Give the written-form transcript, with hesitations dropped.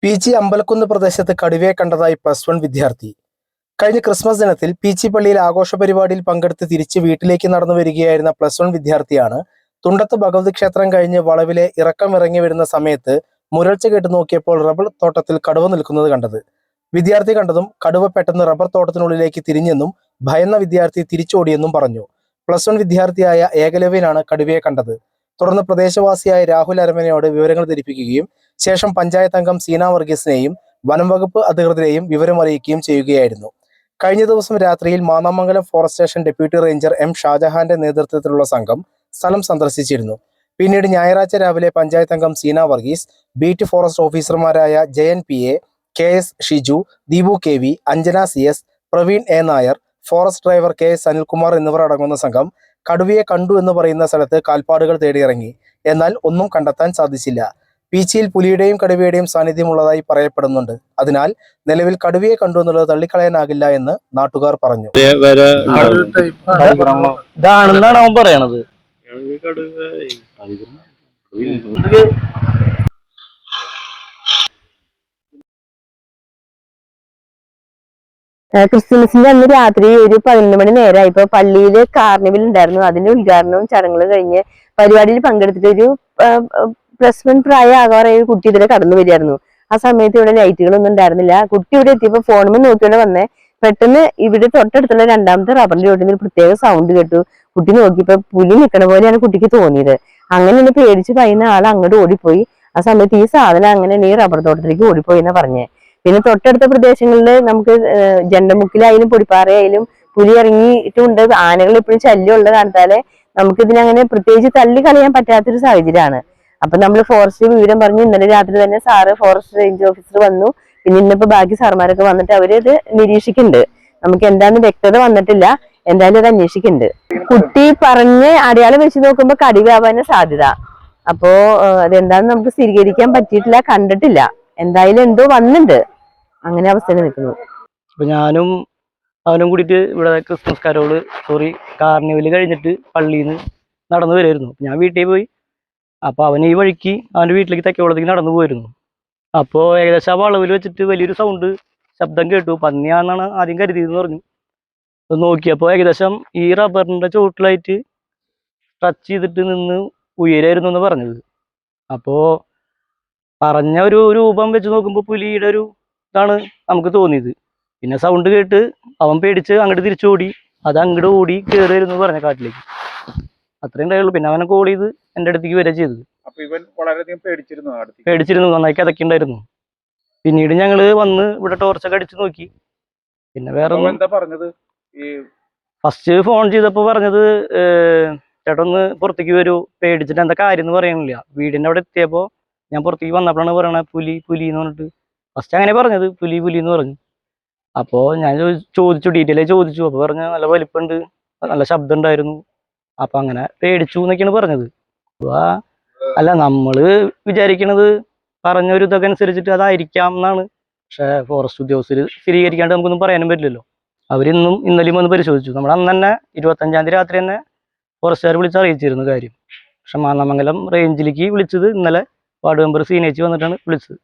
പീച്ചി അമ്പലക്കുന്ന് പ്രദേശത്ത് കടുവയെ കണ്ടതായി +1 വിദ്യാർത്ഥി. കഴിഞ്ഞ ക്രിസ്മസ് ദിനത്തിൽ പീച്ചി പള്ളിയിൽ ആഘോഷ പരിപാടിയിൽ പങ്കെടുത്ത് തിരിച്ച് വീട്ടിലേക്ക് നടന്നു വരികയായിരുന്ന +1 വിദ്യാർത്ഥിയാണ് തുണ്ടത്ത് ഭഗവതി ക്ഷേത്രം കഴിഞ്ഞ് വളവിലെ ഇറക്കം ഇറങ്ങി വരുന്ന സമയത്ത് മുരൾച്ച കേട്ട് നോക്കിയപ്പോൾ റബ്ബർ തോട്ടത്തിൽ കടുവ നിൽക്കുന്നത് കണ്ടത്. വിദ്യാർത്ഥി കണ്ടതും കടുവ പെട്ടെന്ന് റബ്ബർ തോട്ടത്തിനുള്ളിലേക്ക് തിരിഞ്ഞെന്നും ഭയന്ന വിദ്യാർത്ഥി തിരിച്ചോടിയെന്നും പറഞ്ഞു. +1 വിദ്യാർത്ഥിയായ ഏകലവ്യനാണ് കടുവയെ കണ്ടത്. തുടർന്ന് പ്രദേശവാസിയായ രാഹുൽ അരമനയോട് വിവരങ്ങൾ ധരിപ്പിക്കുകയും ശേഷം പഞ്ചായത്ത് അംഗം സീന വർഗീസിനെയും വനംവകുപ്പ് അധികൃതരെയും വിവരമറിയിക്കുകയും ചെയ്യുകയായിരുന്നു. കഴിഞ്ഞ ദിവസം രാത്രിയിൽ Mannamangalam forest station deputy ranger M ഷാജഹാന്റെ നേതൃത്വത്തിലുള്ള സംഘം സ്ഥലം സന്ദർശിച്ചിരുന്നു. പിന്നീട് ഞായറാഴ്ച രാവിലെ പഞ്ചായത്ത് അംഗം സീന വർഗീസ്, ബീറ്റ് ഫോറസ്റ്റ് ഓഫീസർമാരായ Jayan PA, KS Shiju, Deepu KV, Anjana CS, Praveen A Nair, forest driver KS Anilkumar എന്നിവർ അടങ്ങുന്ന സംഘം കടുവയെ കണ്ടു എന്ന് പറയുന്ന സ്ഥലത്ത് കാൽപ്പാടുകൾ തേടിയിറങ്ങി. എന്നാൽ ഒന്നും കണ്ടെത്താൻ സാധിച്ചില്ല. പീച്ചിയിൽ പുലിയുടെയും കടുവയുടെയും സാന്നിധ്യമുള്ളതായി പറയപ്പെടുന്നുണ്ട്. അതിനാൽ നിലവിൽ കടുവയെ കണ്ടു എന്നുള്ളത് തള്ളിക്കളയാനാകില്ല എന്ന് നാട്ടുകാർ പറഞ്ഞു. ഇതാണെന്നാണ് അവൻ പറയണത്. ക്രിസ്മസിന്റെ അന്ന് രാത്രി ഒരു 11 മണി നേരമായപ്പോ പള്ളിയില് കാർണിവൽ ഉണ്ടായിരുന്നു. അതിന്റെ ഉദ്ഘാടനവും ചടങ്ങുകളും കഴിഞ്ഞ് പരിപാടിയിൽ പങ്കെടുത്തിട്ട് ഒരു +1 പ്രായം ആകാറായ ഒരു കുട്ടി ഇതിലെ കടന്നു വരികയായിരുന്നു. ആ സമയത്ത് ഇവിടെ ലൈറ്റുകളൊന്നും ഉണ്ടായിരുന്നില്ല. കുട്ടി ഇവിടെ എത്തിയപ്പോ ഫോണുമ്പോൾ നോക്കിയോടെ വന്നേ. പെട്ടെന്ന് ഇവിടെ തൊട്ടടുത്തുള്ള രണ്ടാമത്തെ റബ്ബറിന്റെ ചോട്ടിൽ ഒരു പ്രത്യേക സൗണ്ട് കേട്ടു. കുട്ടി നോക്കിയപ്പോ പുലി നിൽക്കണ പോലെയാണ് കുട്ടിക്ക് തോന്നിയത്. അങ്ങനെ പേടിച്ച് പറയുന്ന ആൾ അങ്ങോട്ട് ഓടിപ്പോയി. ആ സമയത്ത് ഈ സാധനം അങ്ങനെ ഈ റബ്ബർ തോട്ടത്തിലേക്ക് ഓടിപ്പോയി എന്നാ പറഞ്ഞേ. പിന്നെ തൊട്ടടുത്ത പ്രദേശങ്ങളിൽ നമുക്ക് ജണ്ടമുക്കിലായാലും പൊടിപ്പാറയായാലും പുലി ഇറങ്ങിയിട്ടുണ്ട്. ആനകൾ എപ്പോഴും ശല്യമുള്ള കാരണത്താലെ നമുക്ക് ഇതിനങ്ങനെ പ്രത്യേകിച്ച് തള്ളി കളയാൻ പറ്റാത്തൊരു സാഹചര്യമാണ്. അപ്പൊ നമ്മൾ ഫോറസ്റ്റ് വിവരം പറഞ്ഞു. ഇന്നലെ രാത്രി തന്നെ സാറ് ഫോറസ്റ്റ് റേഞ്ച് ഓഫീസർ വന്നു. പിന്നെ ഇന്നിപ്പോ ബാക്കി സാർമാരൊക്കെ വന്നിട്ട് അവരത് നിരീക്ഷിക്കുന്നുണ്ട്. നമുക്ക് എന്താന്ന് വ്യക്തത വന്നിട്ടില്ല. എന്തായാലും അത് അന്വേഷിക്കുന്നുണ്ട്. കുട്ടി പറഞ്ഞ് അടയാളം വെച്ച് നോക്കുമ്പോ കടുവയാവാനാണ് സാധ്യത. അപ്പോ അതെന്താന്ന് നമുക്ക് സ്ഥിരീകരിക്കാൻ പറ്റിയിട്ടില്ല, കണ്ടിട്ടില്ല. എന്തായാലും എന്തോ വന്നിട്ടുണ്ട്. അങ്ങനെ അവസ്ഥയിൽ നിൽക്കുന്നു. അപ്പൊ ഞാനും അവനും കൂടിയിട്ട് ഇവിടെ ക്രിസ്മസ് കാർണിവല് കഴിഞ്ഞിട്ട് പള്ളിയിൽ നിന്ന് നടന്നു വരുമായിരുന്നു. ഞാൻ വീട്ടിൽ പോയി. അപ്പൊ അവൻ ഈ വഴിക്ക് അവന്റെ വീട്ടിലേക്ക് തെക്കോളത്തേക്ക് നടന്നു പോയിരുന്നു. അപ്പോൾ ഏകദേശം ആ വളവിൽ വെച്ചിട്ട് വലിയൊരു ശബ്ദം കേട്ടു. പന്നിയാണെന്നാണ് ആദ്യം കരുതിയെന്ന് പറഞ്ഞു. നോക്കിയപ്പോൾ ഏകദേശം ഈ റബ്ബറിന്റെ ചുവട്ടിലായിട്ട് ടച്ച് ചെയ്തിട്ട് നിന്ന് ഉയരായിരുന്നു എന്ന് പറഞ്ഞത്. അപ്പോ പറഞ്ഞ ഒരു രൂപം വെച്ച് നോക്കുമ്പോൾ പുലിയുടെ ഒരു ഇതാണ് നമുക്ക് തോന്നിയത്. പിന്നെ സൗണ്ട് കേട്ട് അവൻ പേടിച്ച് അങ്ങോട്ട് തിരിച്ചോടി. അത് അങ്ങോട്ട് ഓടി കയറിയിരുന്നു പറഞ്ഞ കാട്ടിലേക്ക്. അത്രയും ഉണ്ടായുള്ളൂ. പിന്നെ അവനെ കോൾ ചെയ്ത് എൻ്റെ അടുത്തേക്ക് വരിക ചെയ്തത്. പേടിച്ചിരുന്നു, നന്നായി കിതക്കുണ്ടായിരുന്നു. പിന്നീട് ഞങ്ങള് വന്ന് ഇവിടെ ടോർച്ചൊക്കെ അടിച്ചു നോക്കി. പിന്നെ വേറെ ഫസ്റ്റ് ഫോൺ ചെയ്തപ്പോ പറഞ്ഞത് ചേട്ടാ ഒന്ന് പുറത്തേക്ക് വരൂ, പേടിച്ചിട്ട് എന്താ കാര്യം എന്ന് പറയണില്ല. വീടിന്റെ അവിടെ എത്തിയപ്പോ ഞാൻ പുറത്തേക്ക് വന്നപ്പോഴാണ് പറയണത് പുലി പുലി എന്ന് പറഞ്ഞിട്ട്. ഫസ്റ്റ് അങ്ങനെ പറഞ്ഞത് പുലി പുലി എന്ന് പറഞ്ഞു. അപ്പോ ഞാൻ ചോദിച്ചു, ഡീറ്റെയിൽ ചോദിച്ചു. അപ്പൊ പറഞ്ഞ നല്ല വലിപ്പമുണ്ട്, നല്ല ശബ്ദം ഉണ്ടായിരുന്നു. അപ്പൊ അങ്ങനെ പേടിച്ചു എന്നൊക്കെയാണ് പറഞ്ഞത്. അല്ല, നമ്മള് വിചാരിക്കണത് പറഞ്ഞൊരു ഇതൊക്കെ അനുസരിച്ചിട്ട് അതായിരിക്കാം എന്നാണ്. പക്ഷെ ഫോറസ്റ്റ് ഉദ്യോഗസ്ഥർ സ്ഥിരീകരിക്കാണ്ട് നമുക്കൊന്നും പറയാനും പറ്റില്ലല്ലോ. അവരിന്നും ഇന്നലെയും വന്ന് പരിശോധിച്ചു. നമ്മൾ അന്ന് തന്നെ 25-ാം തീയതി രാത്രി തന്നെ ഫോറസ്റ്റുകാർ വിളിച്ച് അറിയിച്ചിരുന്നു കാര്യം. പക്ഷെ മാന്നാമംഗലം റേഞ്ചിലേക്ക് വിളിച്ചത് ഇന്നലെ വാർഡ് മെമ്പർ സീനേച്ചി വന്നിട്ടാണ് വിളിച്ചത്.